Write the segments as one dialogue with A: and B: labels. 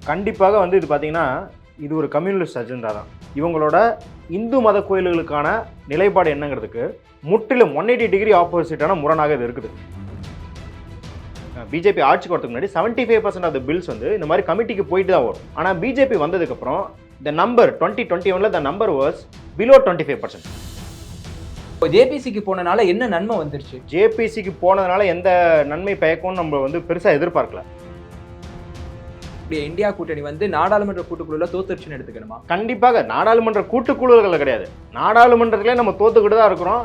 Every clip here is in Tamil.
A: கண்டிப்பாக வந்து இது பார்த்தீங்கன்னா, இது ஒரு கம்யூனிஸ்ட் அஜெண்டா தான். இவங்களோட இந்து மத கோயில்களுக்கான நிலைப்பாடு என்னங்கிறதுக்கு முற்றிலும் 180 டிகிரி ஆப்போசிட்டான முரணாக இது இருக்குது. பிஜேபி ஆட்சிக்கு வரதுக்கு முன்னாடி 75% ஆஃப் த பில்ஸ் வந்து இந்த மாதிரி கமிட்டிக்கு போயிட்டு தான் வரும். ஆனா பிஜேபி வந்ததுக்கப்புறம் த நம்பர் 2021ல த நம்பர் வாஸ் பிலோ 25%.
B: இப்போ ஜேபிசிக்கு போனனால என்ன நன்மை வந்துருச்சு?
A: ஜேபிசிக்கு போனதுனால எந்த நன்மை பயக்கும்னு நம்ம வந்து பெருசா எதிர்பார்க்கல.
B: இந்தியா கூட்டணி வந்து நாடாளுமன்ற கூட்டுக்குழுல தோத்துருச்சுன்னு எடுத்துக்கணுமா?
A: கண்டிப்பாக நாடாளுமன்ற கூட்டுக்குழுக்கள் கிடையாது. நாடாளுமன்றத்திலே நம்ம தோத்துக்கிட்டு தான் இருக்கிறோம்.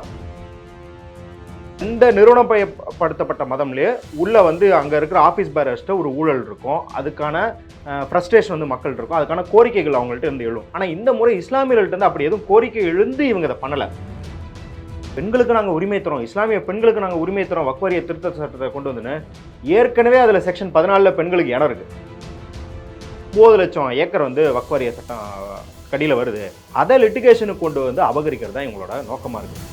A: இந்த நிறுவனப்படுத்தப்பட்ட மதம்லயே உள்ள வந்து அங்க இருக்கிற ஆபீஸ் பேரர்ஸ்ட்ட ஒரு ஊழல் இருக்கும். அதுக்கான ஃப்ரஸ்ட்ரேஷன் வந்து மக்கள் இருக்கும். அதுக்கான கோரிக்கைகள் அவங்கள்ட்ட இருந்து எழும். ஆனா இந்த முறை இஸ்லாமியர்கள்ட்ட இருந்து அப்படி எதுவும் கோரிக்கை எழுந்து இவங்க இதை பண்ணல. பெண்களுக்கு நாங்கள் உரிமை தரோம், இஸ்லாமிய பெண்களுக்கு நாங்கள் உரிமை தரோம், வக்ஃப் திருத்த சட்டத்தை கொண்டு வந்துன்னு ஏற்கனவே அதில் செக்ஷன் 14 பெண்களுக்கு இடம் இருக்கு. 9 லட்சம் ஏக்கர் வந்து வக்ஃப் சட்டம் கடியில் வருது. அதை லிட்டிகேஷனுக்கு கொண்டு வந்து அபகரிக்கிறது தான் இவங்களோட நோக்கமாக இருக்குது.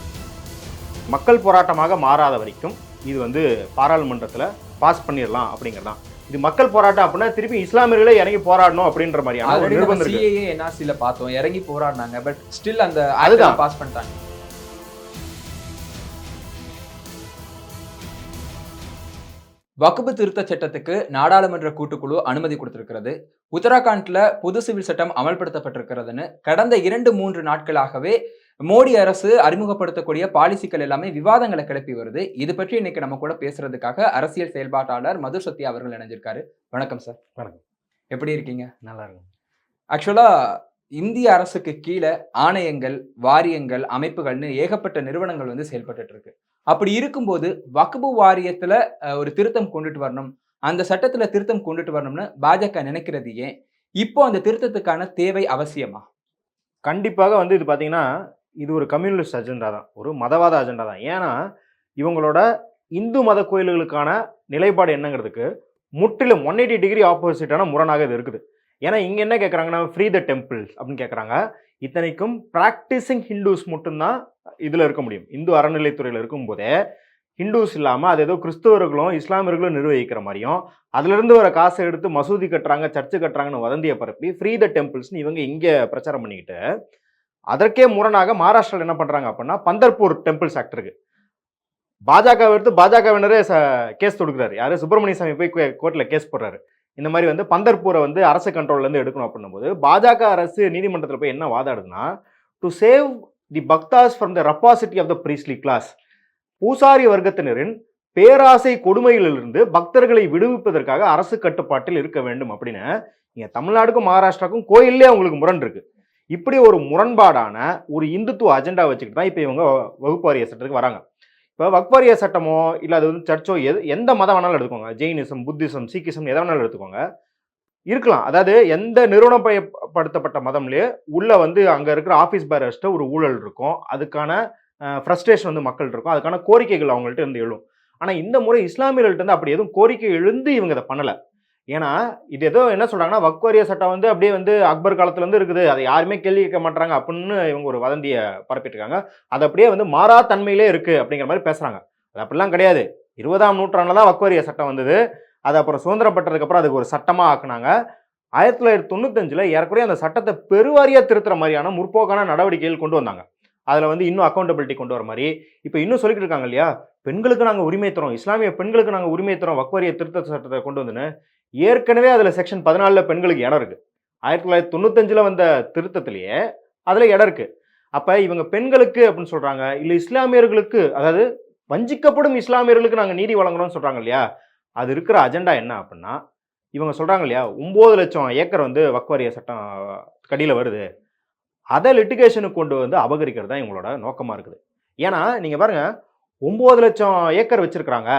A: மக்கள் போராட்டமாக மாறாத வரைக்கும் இது வந்து பாராளுமன்றத்தில் பாஸ் பண்ணிடலாம் அப்படிங்கிறது தான். இது மக்கள் போராட்டம் அப்படின்னா திருப்பி இஸ்லாமியர்களே இறங்கி போராடணும் அப்படின்ற மாதிரியான ஒரு நிர்பந்தம் இருக்கு.
B: என்ஆர்சில பார்த்தோம், இறங்கி போராடினாங்க. பட் ஸ்டில் அந்த அதுதான் பாஸ் பண்ணிட்டாங்க. வக்ஃப் திருத்த சட்டத்துக்கு நாடாளுமன்ற கூட்டுக்குழு அனுமதி கொடுத்திருக்கிறது. உத்தராகண்ட்ல பொது சிவில் சட்டம் அமல்படுத்தப்பட்டிருக்கிறதுன்னு கடந்த 2-3 நாட்களாகவே மோடி அரசு அறிமுகப்படுத்தக்கூடிய பாலிசிகள் எல்லாமே விவாதங்களை கிளப்பி வருது. இது பற்றி இன்னைக்கு நம்ம கூட பேசுறதுக்காக அரசியல் செயல்பாட்டாளர் மது சத்யா அவர்கள் இணைஞ்சிருக்காரு. வணக்கம் சார்.
A: வணக்கம்.
B: எப்படி இருக்கீங்க?
A: நல்லா இருக்கும்.
B: ஆக்சுவலா இந்திய அரசுக்கு கீழே ஆணையங்கள், வாரியங்கள், அமைப்புகள்னு ஏகப்பட்ட நிறுவனங்கள் வந்து செயல்பட்டு இருக்கு. அப்படி இருக்கும்போது வக்ஃப் வாரியத்துல ஒரு திருத்தம் கொண்டுட்டு வரணும், அந்த சட்டத்துல திருத்தம் கொண்டுட்டு வரணும்னு பாஜக நினைக்கிறது ஏன்? இப்போ அந்த திருத்தத்துக்கான தேவை அவசியமா?
A: கண்டிப்பாக வந்து இது பார்த்தீங்கன்னா, இது ஒரு கம்யூனிஸ்ட் அஜெண்டா தான், ஒரு மதவாத அஜெண்டா தான். ஏன்னா இவங்களோட இந்து மத கோயில்களுக்கான நிலைப்பாடு என்னங்கிறதுக்கு முற்றிலும் 180 டிகிரி ஆப்போசிட்டான முரணாக இது இருக்குது. ஏன்னா இங்கே என்ன கேட்குறாங்கன்னா, ஃப்ரீ த டெம்பிள்ஸ் அப்படின்னு கேட்குறாங்க. இத்தனைக்கும் ப்ராக்டிசிங் ஹிந்துஸ் மட்டும்தான் இதில் இருக்க முடியும். இந்து அறநிலைத்துறையில் இருக்கும்போதே ஹிந்துஸ் இல்லாமல் அது ஏதோ கிறிஸ்தவர்களும் இஸ்லாமியர்களும் நிர்வகிக்கிற மாதிரியும், அதுலேருந்து வர காசை எடுத்து மசூதி கட்டுறாங்க, சர்ச்சு கட்டுறாங்கன்னு வதந்தியை பரப்பி ஃப்ரீ த டெம்பிள்ஸ்னு இவங்க இங்கே பிரச்சாரம் பண்ணிக்கிட்டு, அதற்கே முரணாக மகாராஷ்டிராவில் என்ன பண்ணுறாங்க அப்படின்னா, பந்தர்பூர் டெம்பிள்ஸ் ஆக்ட் இருக்கு. பாஜக எடுத்து பாஜகவினரே கேஸ் தொடுக்கிறாரு. யாரு? சுப்பிரமணிய சாமி போய் கோர்ட்டில் கேஸ் போடுறாரு. இந்த மாதிரி வந்து பந்தர்பூரை வந்து அரசு கண்ட்ரோல்லேருந்து எடுக்கணும் அப்படின்னும் போது பாஜக அரசு நீதிமன்றத்தில் போய் என்ன வாதாடுதுன்னா, to save the bhaktas from the rapacity of the priestly class, பூசாரி வர்க்கத்தினரின் பேராசை கொடுமையிலிருந்து பக்தர்களை விடுவிப்பதற்காக அரசு கட்டுப்பாட்டில் இருக்க வேண்டும் அப்படின்னு. இங்கே தமிழ்நாடுக்கும் மகாராஷ்டிராவுக்கும் கோயிலே அவங்களுக்கு முரண் இருக்கு. இப்படி ஒரு முரண்பாடான ஒரு இந்துத்துவ அஜெண்டா வச்சுக்கிட்டு தான் இப்போ இவங்க வகுப்பு வாரிய சட்டத்துக்கு வராங்க. இப்போ வக்ஃப் வாரிய சட்டமோ இல்லை அது வந்து சர்ச்சோ எந்த மதம் வேணாலும் எடுத்துக்கோங்க, ஜெயினிசம், புத்திசம், சீக்கிசம் எதை வேணாலும் எடுத்துக்கோங்க, இருக்கலாம். அதாவது எந்த நிறுவனப்படுத்தப்பட்ட மதம்லேயே உள்ள வந்து அங்கே இருக்கிற ஆஃபீஸ் பேரர்ஸ்ட்ட ஒரு ஊழல் இருக்கும். அதுக்கான ஃப்ரஸ்ட்ரேஷன் வந்து மக்கள் இருக்கும். அதுக்கான கோரிக்கைகள் அவங்கள்ட்ட இருந்து எழும். ஆனால் இந்த முறை இஸ்லாமியர்கள்ட்ட இருந்து அப்படி எதுவும் கோரிக்கை எழுந்து இவங்க இதை பண்ணலை. ஏன்னா இது ஏதோ என்ன சொல்கிறாங்கன்னா, வக்ஃப் வாரிய சட்டம் வந்து அப்படியே வந்து அக்பர் காலத்துலேருந்து இருக்குது, அதை யாருமே கேள்வி கேட்க மாட்டாங்க அப்படின்னு இவங்க ஒரு வதந்தியை பரப்பிட்டு இருக்காங்க. அது அப்படியே வந்து மாறா தன்மையிலே இருக்குது அப்படிங்கிற மாதிரி பேசுகிறாங்க. அது அப்படிலாம் கிடையாது. 20ஆம் நூற்றாண்டில் தான் வக்ஃப் வாரிய சட்டம் வந்தது. அது அப்புறம் சுதந்திரம் பெற்றதுக்கப்புறம் அதுக்கு ஒரு சட்டமாக ஆக்குனாங்க. 1995 ஏறக்குறைய அந்த சட்டத்தை பெருவாரியாக திருத்துற மாதிரியான முற்போக்கான நடவடிக்கைகள் கொண்டு வந்தாங்க. அதில் வந்து இன்னும் அக்கௌண்டபிலிட்டி கொண்டு வர மாதிரி இப்போ இன்னும் சொல்லிட்டு இருக்காங்க இல்லையா, பெண்களுக்கு நாங்கள் உரிமை தரோம், இஸ்லாமிய பெண்களுக்கு நாங்கள் உரிமை தரோம், வக்ஃப் திருத்த சட்டத்தை கொண்டு வந்துன்னு. ஏற்கனவே அதில் செக்ஷன் 14 பெண்களுக்கு இடம் இருக்கு. 1995 வந்த திருத்தத்திலேயே அதில் இடம் இருக்கு. அப்போ இவங்க பெண்களுக்கு அப்படின்னு சொல்றாங்க, இல்லை இஸ்லாமியர்களுக்கு, அதாவது வஞ்சிக்கப்படும் இஸ்லாமியர்களுக்கு நாங்கள் நீதி வழங்குறோம்னு சொல்றாங்க இல்லையா, அது இருக்கிற அஜெண்டா என்ன அப்படின்னா, இவங்க சொல்றாங்க இல்லையா 9 லட்சம் ஏக்கர் வந்து வக்ஃப் சட்டம் கடியில் வருது, அதை லிட்டிகேஷனுக்கு கொண்டு வந்து அபகரிக்கிறது தான் இவங்களோட நோக்கமாக இருக்குது. ஏன்னா நீங்கள் பாருங்க, 9 லட்சம் ஏக்கர் வச்சிருக்கிறாங்க.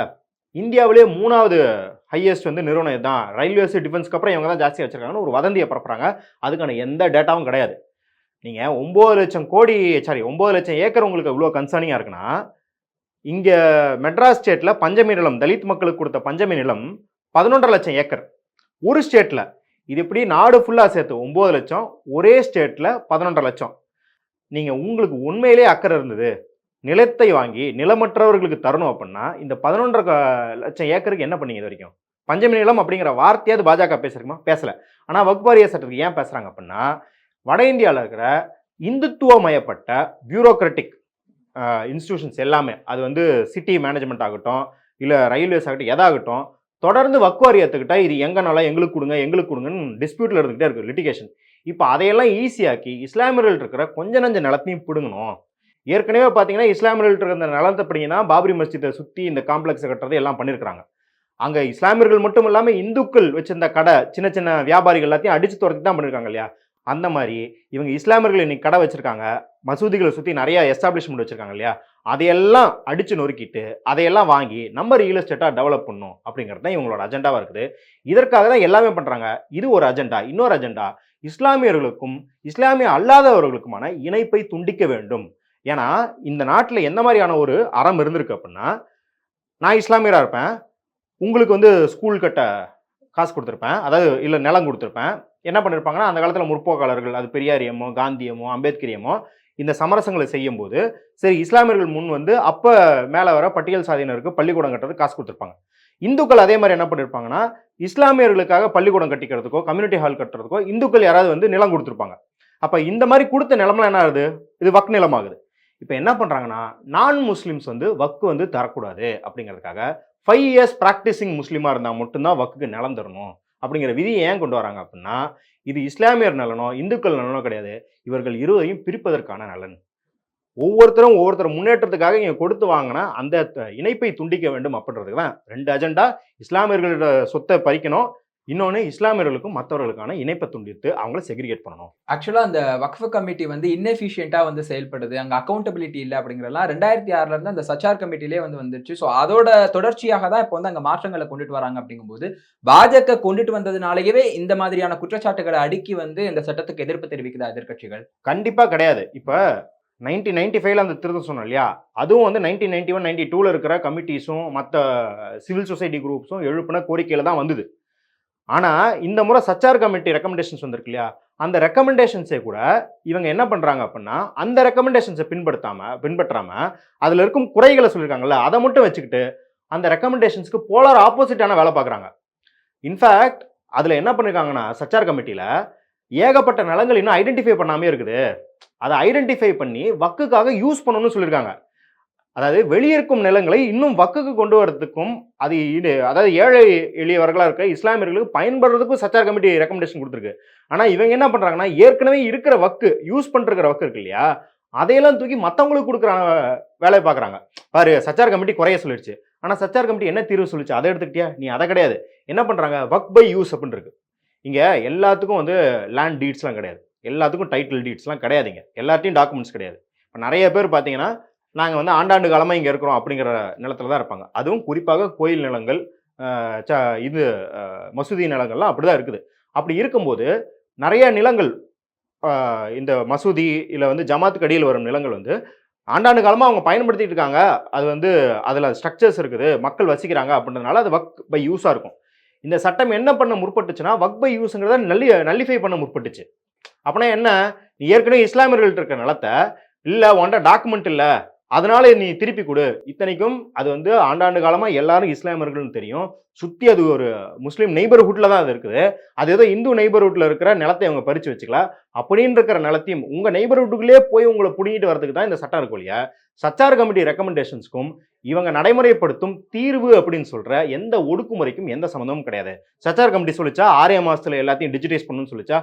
A: இந்தியாவிலே 3வது ஹையஸ்ட் வந்து நிறுவனம் இதுதான். ரயில்வேஸ் டிஃபென்ஸ்க்கு அப்புறம் இவங்க தான் ஜாஸ்தியாக வச்சிருக்காங்கன்னு ஒரு வதந்தியை பரப்புறாங்க. அதுக்கான எந்த டேட்டாவும் கிடையாது. நீங்கள் 9 லட்சம் ஏக்கர் உங்களுக்கு இவ்வளோ கன்சர்னிங்காக இருக்குன்னா, இங்கே மெட்ராஸ் ஸ்டேட்டில் பஞ்சமி நிலம், தலித் மக்களுக்கு கொடுத்த பஞ்சமி நிலம் 11.5 லட்சம் ஏக்கர் ஒரு ஸ்டேட்டில். இது எப்படி நாடு ஃபுல்லாக சேர்த்து 9 லட்சம், ஒரே ஸ்டேட்டில் 11.5 லட்சம். நீங்கள் உங்களுக்கு உண்மையிலே அக்கறை இருந்தது, நிலத்தை வாங்கி நிலமற்றவர்களுக்கு தரணும் அப்படின்னா இந்த 11.5 லட்சம் ஏக்கருக்கு என்ன பண்ணீங்க இது வரைக்கும்? பஞ்சமி நிலம் அப்படிங்கிற வார்த்தையாவது பாஜக பேசுறதுமா? பேசல. ஆனா வக்ஃப் வாரிய சட்டத்துக்கு ஏன் பேசுறாங்க அப்படின்னா, வட இந்தியாவில் இருக்கிற இந்துத்துவமயப்பட்ட பியூரோக்ராட்டிக் இன்ஸ்டிடியூஷன்ஸ் எல்லாமே, அது வந்து சிட்டி மேனேஜ்மெண்ட் ஆகட்டும், இல்லை ரயில்வேஸ் ஆகட்டும், எதாகட்டும், தொடர்ந்து வக்ஃப் வாரியத்துக்கிட்ட இது எங்க நிலம் எங்களுக்கு கொடுங்க எங்களுக்கு கொடுங்கன்னு டிஸ்பியூட்ல இருந்துகிட்டே இருக்கு, லிட்டிகேஷன். இப்போ அதையெல்லாம் ஈஸியாக்கி இஸ்லாமியர்கள் இருக்கிற கொஞ்ச நஞ்ச நிலத்தையும் பிடுங்கணும். ஏற்கனவே பார்த்தீங்கன்னா இஸ்லாமியர்கள் இருக்கிற அந்த நிலத்தை பிடிங்கினா பாபரி மஸ்ஜிதை சுற்றி இந்த காம்ப்ளெக்ஸை கட்டுறது எல்லாம் பண்ணியிருக்கிறாங்க. அங்க இஸ்லாமியர்கள் மட்டும் இல்லாம இந்துக்கள் வச்சிருந்த கடை, சின்ன சின்ன வியாபாரிகள் எல்லாத்தையும் அடிச்சு துரத்தி தான் பண்ணிருக்காங்க இல்லையா? அந்த மாதிரி இவங்க இஸ்லாமியர்கள் இன்னைக்கு கடை வச்சிருக்காங்க, மசூதிகளை சுத்தி நிறைய எஸ்டாப்ளிஷ்மெண்ட் வச்சிருக்காங்க இல்லையா? அதையெல்லாம் அடிச்சு நொறுக்கிட்டு அதையெல்லாம் வாங்கி நம்ம ரியல் எஸ்டேட்டா டெவலப் பண்ணும் அப்படிங்கிறது தான் இவங்களோட அஜெண்டாவா இருக்குது. இதற்காக தான் எல்லாமே பண்றாங்க. இது ஒரு அஜெண்டா. இன்னொரு அஜெண்டா, இஸ்லாமியர்களுக்கும் இஸ்லாமிய அல்லாதவர்களுக்குமான இணைப்பை துண்டிக்க வேண்டும். ஏன்னா இந்த நாட்டில் எந்த மாதிரியான ஒரு அறம் இருந்திருக்கு அப்படின்னா, நான் இஸ்லாமியரா இருப்பேன், உங்களுக்கு வந்து ஸ்கூல் கட்ட காசு கொடுத்துருப்பேன், அதாவது இல்லை நிலம் கொடுத்துருப்பேன். என்ன பண்ணியிருப்பாங்கன்னா, அந்த காலத்தில் முற்போக்காளர்கள், அது பெரியாரியமோ காந்தியமோ அம்பேத்கரியமோ இந்த சமரசங்களை செய்யும்போது, சரி இஸ்லாமியர்கள் முன் வந்து அப்போ மேலே வர பட்டியல் சாதியினருக்கு பள்ளிக்கூடம் கட்டுறதுக்கு காசு கொடுத்துருப்பாங்க. இந்துக்கள் அதே மாதிரி என்ன பண்ணியிருப்பாங்கன்னா, இஸ்லாமியர்களுக்காக பள்ளிக்கூடம் கட்டிக்கிறதுக்கோ கம்யூனிட்டி ஹால் கட்டுறதுக்கோ இந்துக்கள் யாராவது வந்து நிலம் கொடுத்துருப்பாங்க. அப்போ இந்த மாதிரி கொடுத்த நிலம்லாம் என்ன ஆகுது? இது வக் நிலமாகுது. இப்போ என்ன பண்ணுறாங்கன்னா, நான் முஸ்லிம்ஸ் வந்து வக்கு வந்து தரக்கூடாது அப்படிங்கிறதுக்காக 5 இயர்ஸ் ப்ராக்டிசிங் முஸ்லீமாக இருந்தால் மட்டும்தான் வக்குக்கு நிலம் தரணும் அப்படிங்கிற விதியை ஏன் கொண்டு வராங்க அப்படின்னா, இது இஸ்லாமியர் நலனோ இந்துக்கள் நலனோ கிடையாது, இவர்கள் இருவரையும் பிரிப்பதற்கான நலன். ஒவ்வொருத்தரும் ஒவ்வொருத்தர் முன்னேற்றத்துக்காக இங்கே கொடுத்து வாங்கினா அந்த இணைப்பை துண்டிக்க வேண்டும் அப்படின்றதுக்கு தான் 2 அஜெண்டா. இஸ்லாமியர்களோட சொத்தை பறிக்கணும், இன்னொன்று இஸ்லாமியர்களுக்கும் மற்றவர்களுக்கான இணைப்பை துண்டித்து அவங்கள செக்ரிகேட் பண்ணணும்.
B: ஆக்சுவலா அந்த வக்ஃப் கமிட்டி வந்து இன்னெஃபிஷியண்டா வந்து செயல்படுது, அங்க அக்கௌண்டபிலிட்டி இல்லை அப்படிங்கிறலாம் 2006ல இருந்து அந்த சச்சார் கமிட்டிலே வந்து வந்துருச்சு. ஸோ அதோட தொடர்ச்சியாக தான் இப்போ வந்து அங்க மாற்றங்களை கொண்டுட்டு வராங்க. அப்படிங்கும்போது பாஜக கொண்டுட்டு வந்ததுனாலேயே இந்த மாதிரியான குற்றச்சாட்டுகளை அடுக்கி வந்து இந்த சட்டத்துக்கு எதிர்ப்பு தெரிவிக்குதா எதிர்க்கட்சிகள்?
A: கண்டிப்பா கிடையாது. இப்போ 1995ல அந்த திருத்தம் சொன்னோம் இல்லையா, அதுவும் வந்து 1991 92ல இருக்கிற கமிட்டிஸும் மற்ற சிவில் சொசைட்டி குரூப்ஸும் எழுப்பின கோரிக்கையில தான் வந்தது. ஆனா இந்த முறை சச்சார் கமிட்டி ரெக்கமெண்டேஷன்ஸ் வந்திருக்கு இல்லையா, அந்த ரெக்கமெண்டேஷன்ஸே கூட இவங்க என்ன பண்றாங்க அப்படின்னா, அந்த ரெக்கமெண்டேஷன்ஸை பின்பற்றாம அதுல இருக்கும் குறைகளை சொல்லியிருக்காங்கல்ல, அதை மட்டும் வச்சுக்கிட்டு அந்த ரெக்கமெண்டேஷன்ஸ்க்கு போலார் ஆப்போசிட்டான வேலை பார்க்குறாங்க. இன்ஃபேக்ட் அதுல என்ன பண்ணிருக்காங்கன்னா, சச்சார் கமிட்டியில ஏகப்பட்ட நிலங்கள் இன்னும் ஐடென்டிஃபை பண்ணாமே இருக்குது. அதை ஐடென்டிஃபை பண்ணி வக்குக்காக யூஸ் பண்ணணும்னு சொல்லியிருக்காங்க. அதாவது வெளியிருக்கும் நிலங்களை இன்னும் வக்குக்கு கொண்டு வரதுக்கும், அது அதாவது ஏழை எளியவர்களாக இருக்க இஸ்லாமியர்களுக்கு பயன்படுறதுக்கும் சச்சார் கமிட்டி ரெக்கமெண்டேஷன் கொடுத்துருக்கு. ஆனால் இவங்க என்ன பண்ணுறாங்கன்னா, ஏற்கனவே இருக்கிற வக்கு யூஸ் பண்ணிருக்கிற வக்கு இருக்கு இல்லையா, அதையெல்லாம் தூக்கி மற்றவங்களுக்கு கொடுக்குற வேலையை பார்க்குறாங்க. பாரு, சச்சார் கமிட்டி குறைய சொல்லிடுச்சு, ஆனால் சச்சார் கமிட்டி என்ன தீர்வு சொல்லிச்சு, அதை எடுத்துக்கிட்டியா நீ? அதை கிடையாது. என்ன பண்ணுறாங்க, வக் பை யூஸ் அப்படின்னு இருக்கு. இங்கே எல்லாத்துக்கும் வந்து லேண்ட் டீட்ஸ்லாம் கிடையாது, எல்லாத்துக்கும் டைட்டில் டீட்ஸ்லாம் கிடையாதுங்க, எல்லாத்தையும் டாக்குமெண்ட்ஸ் கிடையாது. இப்போ நிறைய பேர் பார்த்தீங்கன்னா, நாங்கள் வந்து ஆண்டாண்டு காலமாக இங்கே இருக்கிறோம் அப்படிங்கிற நிலத்தில் தான் இருப்பாங்க. அதுவும் குறிப்பாக கோயில் நிலங்கள், இது மசூதி நிலங்கள்லாம் அப்படி தான் இருக்குது. அப்படி இருக்கும்போது நிறைய நிலங்கள், இந்த மசூதி இல்லை வந்து ஜமாத்துக்கு அடியில் வரும் நிலங்கள் வந்து ஆண்டாண்டு காலமாக அவங்க பயன்படுத்திட்டு இருக்காங்க. அது வந்து அதில் ஸ்ட்ரக்சர்ஸ் இருக்குது, மக்கள் வசிக்கிறாங்க அப்படின்றதுனால அது வக் பை யூஸாக இருக்கும். இந்த சட்டம் என்ன பண்ண முற்பட்டுச்சுன்னா, வக் பை யூஸுங்கிறத நல்லிஃபை பண்ண முற்பட்டுச்சு. அப்படின்னா என்ன, நீ ஏற்கனவே இஸ்லாமியர்கள்ட்ட இருக்க நிலத்தை, இல்லை உன்ட டாக்குமெண்ட் இல்லை அதனால நீ திருப்பி கொடு. இத்தனைக்கும் அது வந்து ஆண்டாண்டு காலமாக எல்லாரும் இஸ்லாமியர்கள்னு தெரியும், சுற்றி அது ஒரு முஸ்லீம் நெய்பர்ஹுட்டில் தான் அது இருக்குது. அது ஏதோ இந்து நெய்பர்ஹுட்டில் இருக்கிற நிலத்தை அவங்க பறித்து வச்சுக்கலாம். அப்படின்னு இருக்கிற நிலத்தையும் உங்கள் நெய்பர்ஹுட்டுக்குள்ளே போய் உங்களை பிடிங்கிட்டு வரதுக்கு தான் இந்த சட்டம் இருக்கும் இல்லையா. சச்சார் கமிட்டி ரெக்கமெண்டேஷன்ஸ்க்கும் இவங்க நடைமுறைப்படுத்தும் தீர்வு அப்படின்னு சொல்கிற எந்த ஒடுக்குமுறைக்கும் எந்த சம்மந்தமும் கிடையாது. சச்சார் கமிட்டி சொல்லிச்சா 6 மாதத்தில் எல்லாத்தையும் டிஜிட்டைஸ் பண்ணணும்னு சொல்லிச்சா,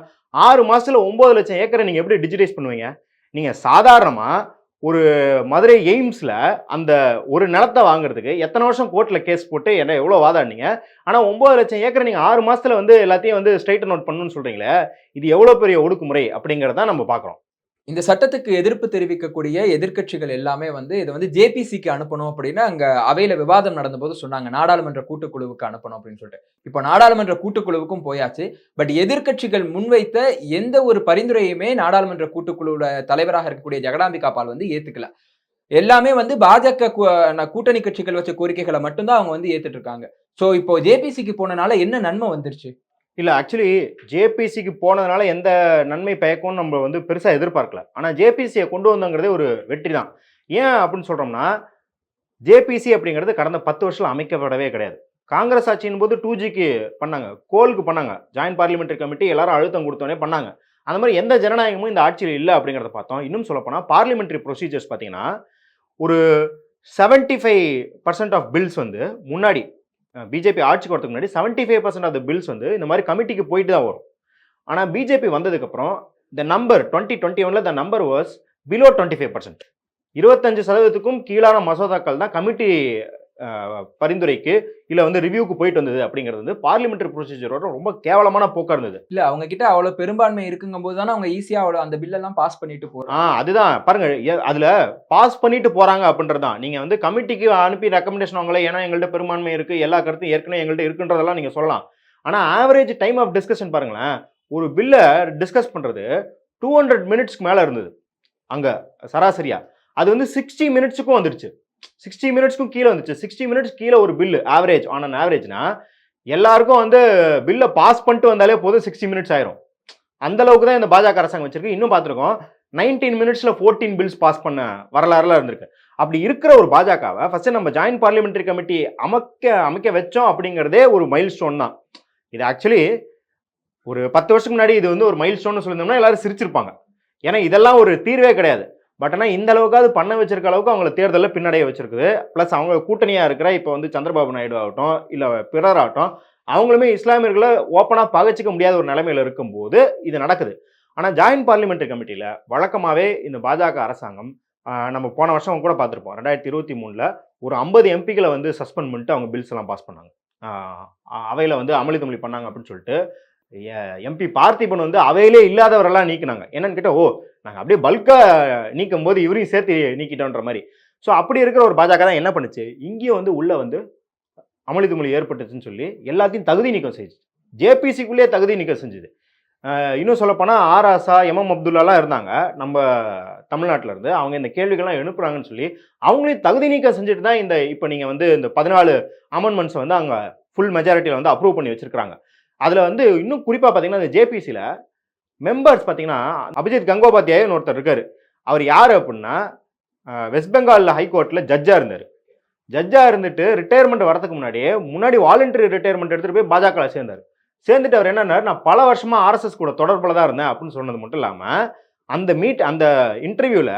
A: 6 மாதத்தில் 9 லட்சம் ஏக்கரை நீங்கள் எப்படி டிஜிட்டைஸ் பண்ணுவீங்க? நீங்கள் சாதாரணமாக ஒரு மதுரை எய்ம்ஸில் அந்த ஒரு நிலத்தை வாங்குறதுக்கு எத்தனை வருஷம் கோர்ட்டில் கேஸ் போட்டு என்ன எவ்வளோ வாதாடினீங்க? ஆனால் 9 லட்சம் ஏக்கரை நீங்கள் 6 மாதத்தில் வந்து எல்லாத்தையும் வந்து ஸ்ட்ரைட்டன் அவுட் பண்ணணும்னு சொல்கிறீங்களே, இது எவ்வளோ பெரிய ஒடுக்குமுறை அப்படிங்கிறத நம்ம பார்க்குறோம்.
B: இந்த சட்டத்துக்கு எதிர்ப்பு தெரிவிக்கக்கூடிய எதிர்க்கட்சிகள் எல்லாமே வந்து இதை வந்து ஜேபிசிக்கு அனுப்பணும் அப்படின்னு அங்க அவையில விவாதம் நடந்தபோது சொன்னாங்க, நாடாளுமன்ற கூட்டுக்குழுவுக்கு அனுப்பணும் அப்படின்னு சொல்லிட்டு. இப்போ நாடாளுமன்ற கூட்டுக்குழுவுக்கும் போயாச்சு. பட் எதிர்க்கட்சிகள் முன்வைத்த எந்த ஒரு பரிந்துரையுமே நாடாளுமன்ற கூட்டுக்குழுவோட தலைவராக இருக்கக்கூடிய ஜெகதாம்பிகா பால் வந்து ஏத்துக்கல. எல்லாமே வந்து பாஜக கூட்டணி கட்சிகள் வச்ச கோரிக்கைகளை மட்டும்தான் அவங்க வந்து ஏத்துட்டு இருக்காங்க. சோ இப்போ ஜேபிசிக்கு போனனால என்ன நன்மை வந்துருச்சு?
A: இல்லை, ஆக்சுவலி ஜேபிசிக்கு போனதுனால எந்த நன்மை பயக்கும்னு நம்ம வந்து பெருசாக எதிர்பார்க்கல. ஆனால் ஜேபிசியை கொண்டு வந்தங்கிறதே ஒரு வெற்றி தான். ஏன் அப்படின்னு சொல்கிறோம்னா, ஜேபிசி அப்படிங்கிறது கடந்த 10 வருஷத்தில் அமைக்கப்படவே கிடையாது. காங்கிரஸ் ஆட்சியின் போது 2Gக்கு பண்ணாங்க, கோலுக்கு பண்ணாங்க, ஜாயின்ட் பார்லிமெண்டரி கமிட்டி எல்லாரும் அழுத்தம் கொடுத்தோடனே பண்ணாங்க. அந்த மாதிரி எந்த ஜனநாயகமும் இந்த ஆட்சியில் இல்லை அப்படிங்கிறத பார்த்தோம். இன்னும் சொல்லப்போனால் பார்லிமெண்டரி ப்ரொசீஜர்ஸ் பார்த்தீங்கன்னா ஒரு 75% ஆஃப் பில்ஸ் வந்து முன்னாடி பிஜேபி ஆட்சிக்கு வரதுக்கு முன்னாடி 75% ஆஃப் த பில்ஸ் வந்து இந்த மாதிரி கமிட்டிக்கு போயிட்டு தான் வரும். ஆனால் பிஜேபி வந்ததுக்கப்புறம் the number 2021 the number was below 25%. 25%க்கும் கீழான மசோதாக்கள் தான் கமிட்டி பரிந்துரைக்கு இல்லை வந்து ரிவ்யூக்கு போயிட்டு வந்தது அப்படிங்கிறது வந்து பார்லிமெண்டரி ப்ரொசீஜரோட ரொம்ப கேவலமான போக்கா இருந்தது.
B: இல்ல அவங்க கிட்ட அவ்வளவு பெரும்பான்மை இருக்குங்கும் போது தானே அவங்க ஈஸியா அவ்வளவு அந்த பில் எல்லாம் பாஸ் பண்ணிட்டு போறாங்க.
A: அதுதான் பாருங்க, அதுல பாஸ் பண்ணிட்டு போறாங்க அப்படின்றதான். நீங்க வந்து கமிட்டிக்கு அனுப்பி ரெக்கமெண்டேஷன் வாங்கல, ஏன்னா எங்கள்கிட்ட பெரும்பான்மை இருக்கு, எல்லா கருத்தும் ஏற்கனவே எங்கள்கிட்ட இருக்குன்றதெல்லாம் நீங்க சொல்லலாம். ஆனா ஆவரேஜ் டைம் ஆஃப் டிஸ்கஷன் பாருங்களேன், ஒரு பில்லை டிஸ்கஸ் பண்றது 200 மினிட்ஸ்க்கு மேல இருந்தது அங்க சராசரியா. அது வந்து 60 மினிட்ஸுக்கும் வந்துருச்சு, 60 மினிட்ஸ்க்கும் கீழே வந்துச்சு. 60 மினிட்ஸ் கீழே ஒரு பில்லு ஆவரேஜ் ஆன் அன் ஆவரேஜ்னா எல்லாருக்கும் வந்து பில்லை பாஸ் பண்ணிட்டு வந்தாலே போதும் 60 மினிட்ஸ் ஆயிரும். அந்த அளவுக்கு தான் இந்த பாஜக அரசாங்கம் வச்சிருக்கு. இன்னும் பார்த்துருக்கோம் 19 மினிட்ஸ்ல 14 பில்ஸ் பாஸ் பண்ண வரலாறுலாம் இருந்திருக்கு. அப்படி இருக்கிற ஒரு பாஜகவை ஃபர்ஸ்ட் நம்ம ஜாயின்ட் பார்லிமெண்டரி கமிட்டி அமைக்க வச்சோம் அப்படிங்கிறதே ஒரு மைல் ஸ்டோன் தான். இது ஆக்சுவலி ஒரு 10 வருஷத்துக்கு முன்னாடி இது வந்து ஒரு மைல் ஸ்டோன் சொல்லியிருந்தோம்னா எல்லாரும் சிரிச்சிருப்பாங்க. ஏன்னா இதெல்லாம் ஒரு தீர்வே கிடையாது. பட் ஆனால் இந்த அளவுக்காவது பண்ண வச்சிருக்க அளவுக்கு அவங்களை தேர்தலில் பின்னடைய வச்சிருக்குது. ப்ளஸ் அவங்க கூட்டணியாக இருக்கிற இப்போ வந்து சந்திரபாபு நாயுடு ஆகட்டும் இல்லை பிறர் ஆகட்டும், அவங்களுமே இஸ்லாமியர்களை ஓப்பனாக பகச்சிக்க முடியாத ஒரு நிலைமையில் இருக்கும்போது இது நடக்குது. ஆனால் ஜாயின்ட் பார்லிமெண்டரி கமிட்டியில் வழக்கமாகவே இந்த பாஜக அரசாங்கம் நம்ம போன வருஷம் கூட பார்த்துருப்போம், 2023 ஒரு 50 எம்பிக்களை வந்து சஸ்பெண்ட் பண்ணிட்டு அவங்க பில்ஸ் எல்லாம் பாஸ் பண்ணாங்க, அவையில் வந்து அமளி துமளி பண்ணாங்க அப்படின்னு சொல்லிட்டு. எம்பி பார்த்திபன் வந்து அவையிலே இல்லாதவரெல்லாம் நீக்கினாங்க. என்னன்னு கேட்டால், நாங்கள் அப்படியே பல்காக நீக்கும் போது இவரையும் சேர்த்து நீக்கிட்டோன்ற மாதிரி. ஸோ அப்படி இருக்கிற ஒரு பாஜக தான் என்ன பண்ணுச்சு, இங்கேயும் வந்து உள்ள வந்து அமளி துமளி ஏற்பட்டுச்சுன்னு சொல்லி எல்லாத்தையும் தகுதி நீக்கம் செஞ்சு, ஜேபிசிக்குள்ளேயே தகுதி நீக்கம் செஞ்சுது. இன்னும் சொல்லப்போனால் ஆராசா எம்எம் அப்துல்லாலாம் இருந்தாங்க நம்ம தமிழ்நாட்டில் இருந்து, அவங்க இந்த கேள்விகள்லாம் எழுப்புறாங்கன்னு சொல்லி அவங்களையும் தகுதி நீக்கம் செஞ்சுட்டு தான் இந்த இப்போ நீங்கள் வந்து இந்த 14 அமெண்ட்மெண்ட்ஸை வந்து அவங்க ஃபுல் மெஜாரிட்டியில் வந்து அப்ரூவ் பண்ணி வச்சிருக்காங்க. அதில் வந்து இன்னும் குறிப்பாக பார்த்தீங்கன்னா இந்த ஜேபிசியில் மெம்பர்ஸ் பார்த்தீங்கன்னா அபிஜித் கங்கோபாத்யாயன்னு ஒருத்தர் இருக்கார். அவர் யார் அப்படின்னா வெஸ்ட் பெங்கால் ஹைகோர்ட்டில் ஜட்ஜாக இருந்தார். ஜட்ஜாக இருந்துட்டு ரிட்டையர்மெண்ட் வரதுக்கு முன்னாடி வாலண்டரி ரிட்டையர்மெண்ட் எடுத்துகிட்டு போய் பாஜகவில் சேர்ந்தார். சேர்ந்துட்டு அவர் என்னன்னாரு, நான் பல வருஷமாக ஆர்எஸ்எஸ் கூட தொடர்பில் தான் இருந்தேன் அப்படின்னு சொன்னது மட்டும் இல்லாமல் அந்த இன்டர்வியூவில்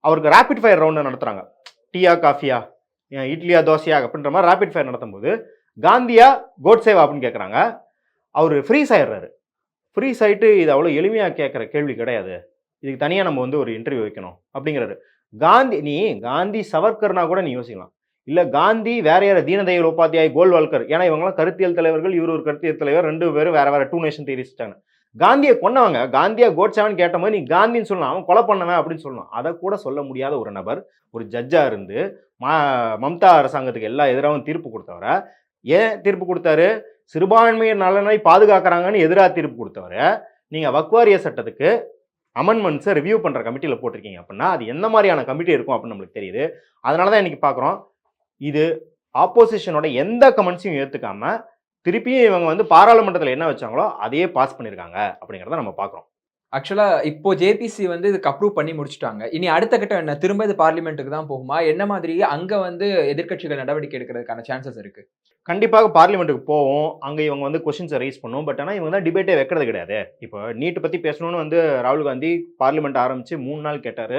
A: அவருக்கு ரேபிட் ஃபயர் ரவுண்டு நடத்துகிறாங்க. டீயா காஃபியா இட்லியா தோசையா அப்படின்ற மாதிரி ரேபிட் ஃபயர் நடத்தும் போது காந்தியா கோட்சேவா அப்படின்னு கேட்குறாங்க. அவர் ஃப்ரீஸ் ஆயிடுறாரு. ஃப்ரீஸ் ஆகிட்டு இது அவ்வளோ எளிமையாக கேட்குற கேள்வி கிடையாது, இதுக்கு தனியாக நம்ம வந்து ஒரு இன்டர்வியூ வைக்கணும் அப்படிங்கிறாரு. காந்தி சவர்கர்னா கூட நீ யோசிக்கலாம், இல்லை காந்தி வேற யார், தீனதயாள் உபாத்யாய், கோல்வால்கர், ஏன்னா இவங்களாம் கருத்தியல் தலைவர்கள், இவர் ஒரு கருத்தியல் தலைவர், 2 பேரும் வேற வேற 2 நேஷன் தியரிஸ் வச்சாங்க. காந்தியை கொன்னவங்க காந்தியா கோட்சேவான்னு கேட்டபோது நீ காந்தின்னு சொல்லலாம், அவன் கொலை பண்ணவன் அப்படின்னு சொல்லலாம். அதை கூட சொல்ல முடியாத ஒரு நபர் ஒரு ஜட்ஜாக இருந்து மம்தா அரசாங்கத்துக்கு எல்லா எதிராகவும் தீர்ப்பு கொடுத்தவரை, ஏன் தீர்ப்பு கொடுத்தாரு, சிறுபான்மையர் நலனை பாதுகாக்கிறாங்கன்னு எதிராக தீர்ப்பு கொடுத்தவரை நீங்கள் வக்வாரிய சட்டத்துக்கு அமெண்ட்மெண்ட்ஸை ரிவ்யூ பண்ணுற கமிட்டியில் போட்டிருக்கீங்க அப்படின்னா அது எந்த மாதிரியான கமிட்டி இருக்கும் அப்படின்னு நம்மளுக்கு தெரியுது. அதனால தான் இன்னைக்கு பார்க்குறோம், இது ஆப்போசிஷனோட எந்த கமெண்ட்ஸையும் ஏற்றுக்காம திருப்பியும் இவங்க வந்து பாராளுமன்றத்தில் என்ன வச்சாங்களோ அதையே பாஸ் பண்ணியிருக்காங்க அப்படிங்கிறத நம்ம பார்க்குறோம்.
B: ஆக்சுவலா இப்போ ஜேபிசி வந்து இதுக்கு அப்ரூவ் பண்ணி முடிச்சுட்டாங்க. இனி அடுத்த கட்டம் என்ன, திரும்ப இது பார்லிமெண்ட்டுக்கு தான் போகுமா, என்ன மாதிரி அங்க வந்து எதிர்க்கட்சிகள் நடவடிக்கை எடுக்கிறதுக்கான சான்சஸ் இருக்கு?
A: கண்டிப்பாக பார்லிமெண்ட்டுக்கு போவோம், அங்கே இவங்க வந்து கொஸ்டின்ஸை ரைஸ் பண்ணுவோம். பட் ஆனால் இவங்க தான் டிபேட்டே வைக்கிறது கிடையாது. இப்போ நீட் பற்றி பேசணும்னு வந்து ராகுல் காந்தி பார்லிமெண்ட் ஆரம்பித்து 3 நாள் கேட்டார்,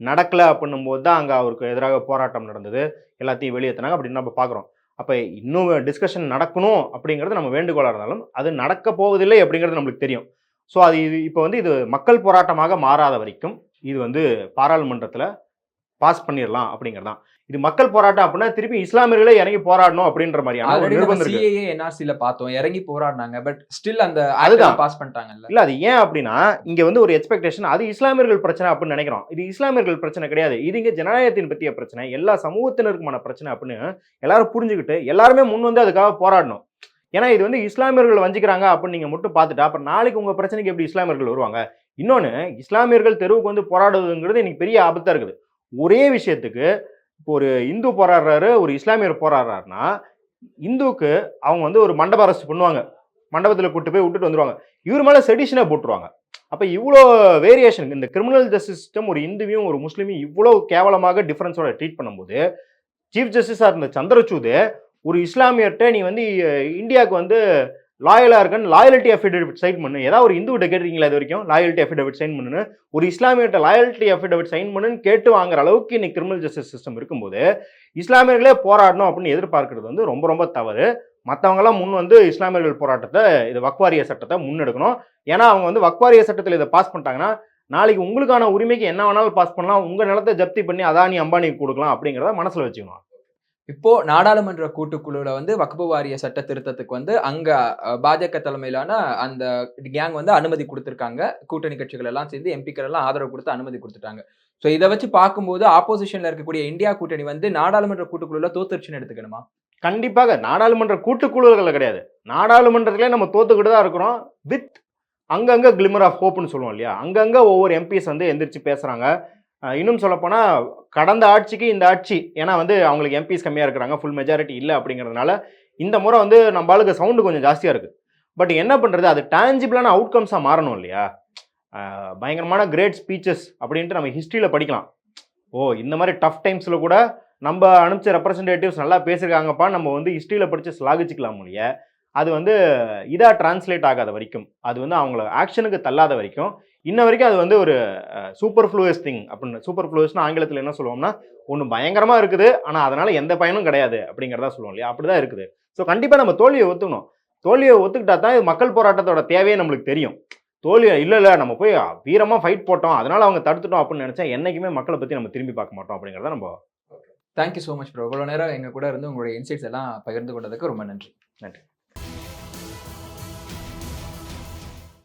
A: நடக்கலை அப்படின்னும் போது தான் அங்கே அவருக்கு எதிராக போராட்டம் நடந்தது, எல்லாத்தையும் வெளியேற்றினாங்க அப்படின்னு நம்ம பார்க்குறோம். அப்போ இன்னும் டிஸ்கஷன் நடக்கணும் அப்படிங்கிறது நம்ம வேண்டுகோளாக இருந்தாலும் அது நடக்க போவதில்லை அப்படிங்கிறது நம்மளுக்கு தெரியும். ஸோ அது இப்போ வந்து இது மக்கள் போராட்டமாக மாறாத வரைக்கும் இது வந்து பாராளுமன்றத்தில் பாஸ் பண்ணிடலாம் அப்படிங்கிறதான். இது மக்கள் போராட்டம் அப்படின்னா திருப்பி இஸ்லாமியர்களே இறங்கி போராடணும் அப்படின்ற மாதிரியான ஒரு நிர்பந்தம் இருக்கு.
B: சிஏஏ என்ஆர்சில பார்த்தோம், இறங்கி போராடினாங்க, பட் ஸ்டில் அந்த அதுதான் பாஸ் பண்ணிட்டாங்கல்ல.
A: இல்ல அது ஏன் அப்படின்னா இங்க வந்து ஒரு எக்ஸ்பெக்டேஷன், அது இஸ்லாமியர்கள் பிரச்சனை அப்படின்னு நினைக்கிறோம். இது இஸ்லாமியர்கள் பிரச்சனை கிடையாது, இது இங்க ஜனநாயகத்தின் பற்றிய பிரச்சனை, எல்லா சமூகத்தினருக்குமான பிரச்சனை அப்படின்னு எல்லாரும் புரிஞ்சுக்கிட்டு எல்லாருமே முன் வந்து அதுக்காக போராடணும். ஏன்னா இது வந்து இஸ்லாமியர்கள் வஞ்சிக்கிறாங்க அப்படின்னு நீங்க மட்டும் பார்த்துட்டா அப்புறம் நாளைக்கு உங்க பிரச்சனைக்கு எப்படி இஸ்லாமியர்கள் வருவாங்க? இன்னொன்னு, இஸ்லாமியர்கள் தெருவுக்கு வந்து போராடுவதுங்கிறது இன்னைக்கு பெரிய ஆபத்தா இருக்குது. ஒரே விஷயத்துக்கு இப்போ ஒரு இந்து போராடுறாரு, ஒரு இஸ்லாமியர் போராடுறாருன்னா இந்துவுக்கு அவங்க வந்து ஒரு மண்டப அரெஸ்ட் பண்ணுவாங்க, மண்டபத்தில் கூட்டு போய் விட்டுட்டு வந்துருவாங்க, இவர் மேலே செடிஷனை போட்டுருவாங்க. அப்போ இவ்வளோ வேரியேஷன் இந்த கிரிமினல் ஜஸ்டிஸ் சிஸ்டம் ஒரு இந்துவையும் ஒரு முஸ்லீமையும் இவ்வளோ கேவலமாக டிஃபரன்ஸோட ட்ரீட் பண்ணும்போது சீஃப் ஜஸ்டிஸாக இருந்த சந்திரசூட் ஒரு இஸ்லாமியர்கிட்ட நீ வந்து இந்தியாவுக்கு வந்து லாயலா இருக்கன்னு லாயல்ட்டி அஃபிடவிட் சைன் பண்ணு. ஏதாவது ஒரு இந்துவிட்ட கேட்டிருக்கீங்களா இது வரைக்கும் லாயல்ட்டி அஃபிடவிட் சைன் பண்ணுன்னு? ஒரு இஸ்லாமியர்கிட்ட லாயல்ட்டி அஃபிடவிட் சைன் பண்ணுன்னு கேட்டு வாங்குற அளவுக்கு இன்னைக்கு கிரிமினல் ஜஸ்டிஸ் சிஸ்டம் இருக்கும்போது இஸ்லாமியர்களே போராடணும் அப்படின்னு எதிர்பார்க்கறது வந்து ரொம்ப ரொம்ப தவறு. மற்றவங்களாம் முன் வந்து இஸ்லாமியர்கள் போராட்டத்தை இது வக்வாரிய சட்டத்தை முன்னெடுக்கணும். ஏன்னா அவங்க வந்து வக்வாரிய சட்டத்தில் இதை பாஸ் பண்ணிட்டாங்கன்னா நாளைக்கு உங்களுக்கான உரிமைக்கு என்ன வேணாலும் பாஸ் பண்ணலாம், உங்க நிலத்தை ஜப்தி பண்ணி அதானி அம்பானிக்கு கொடுக்கலாம் அப்படிங்கிறத மனசுல வச்சுக்கணும்.
B: இப்போ நாடாளுமன்ற கூட்டுக்குழுல வந்து வக்பு வாரிய சட்ட திருத்தத்துக்கு வந்து அங்க பாஜக தலைமையிலான அந்த கேங் வந்து அனுமதி கொடுத்திருக்காங்க. கூட்டணி கட்சிகள் எல்லாம் சேர்ந்து எம்பிக்கள் எல்லாம் ஆதரவு கொடுத்து அனுமதி கொடுத்துட்டாங்க. சோ இதை வச்சு பார்க்கும்போது ஆப்போசிஷன்ல இருக்கக்கூடிய இந்தியா கூட்டணி வந்து நாடாளுமன்ற கூட்டுக்குழுல தோத்துருச்சுன்னு எடுத்துக்கணுமா?
A: கண்டிப்பாக நாடாளுமன்ற கூட்டுக்குழுவில் கிடையாது, நாடாளுமன்றத்திலே நம்ம தோத்துக்கிட்டு தான் இருக்கிறோம். வித் அங்கங்க கிளிமர் ஆஃப் ஹோப்னு சொல்லுவோம் இல்லையா, அங்கங்க ஒவ்வொரு எம்பிஸ் வந்து எந்திரிச்சு பேசுறாங்க. இன்னும் சொல்லப்போனால் கடந்த ஆட்சிக்கு இந்த ஆட்சி, ஏன்னா வந்து அவங்களுக்கு எம்பிஸ் கம்மியாக இருக்கிறாங்க, ஃபுல் மெஜாரிட்டி இல்லை அப்படிங்கிறதுனால இந்த முறை வந்து நம்ம ஆளுக்கு சவுண்டு கொஞ்சம் ஜாஸ்தியாக இருக்குது. பட் என்ன பண்ணுறது, அது டான்ஜிபிளான அவுட்கம்ஸாக மாறணும் இல்லையா? பயங்கரமான கிரேட் ஸ்பீச்சஸ் அப்படின்ட்டு நம்ம ஹிஸ்ட்ரியில் படிக்கலாம். ஓ இந்த மாதிரி டஃப் டைம்ஸில் கூட நம்ம அனுப்பிச்ச ரெப்ரசன்டேட்டிவ்ஸ் நல்லா பேசியிருக்காங்கப்பா, நம்ம வந்து ஹிஸ்ட்ரியில் படித்து ஸ்லாகிச்சிக்கலாம் இல்லையா? அது வந்து இதாக டிரான்ஸ்லேட் ஆகாத வரைக்கும், அது வந்து அவங்கள ஆக்ஷனுக்கு தள்ளாத வரைக்கும், இன்ன வரைக்கும் அது வந்து ஒரு சூப்பர்ஃப்ளூயஸ் திங் அப்படின்னு. சூப்பர்ஃப்ளூயஸ்னா ஆங்கிலத்தில் என்ன சொல்லுவோம்னா, ஒன்று பயங்கரமாக இருக்குது ஆனால் அதனால் எந்த பயனும் கிடையாது அப்படிங்கிறதா சொல்லுவோம் இல்லையா? அப்படி தான் இருக்குது. ஸோ கண்டிப்பாக நம்ம தோல்வியை ஒத்துக்கணும். தோல்வியை ஒத்துக்கிட்டா தான் மக்கள் போராட்டத்தோட தேவையே நம்மளுக்கு தெரியும். தோல்வியை இல்லை நம்ம போய் வீரமாக ஃபைட் போட்டோம் அதனால் அவங்க தடுத்துட்டோம் அப்படின்னு நினச்சா என்றைக்குமே மக்களை பற்றி நம்ம திரும்பி பார்க்க மாட்டோம் அப்படிங்கிறத நம்ம.
B: Thank you so much bro. இவ்வளோ நேரம் எங்கள் கூட இருந்து உங்களுடைய இன்சைட்ஸ் எல்லாம் பகிர்ந்து கொண்டதுக்கு ரொம்ப நன்றி.
A: நன்றி.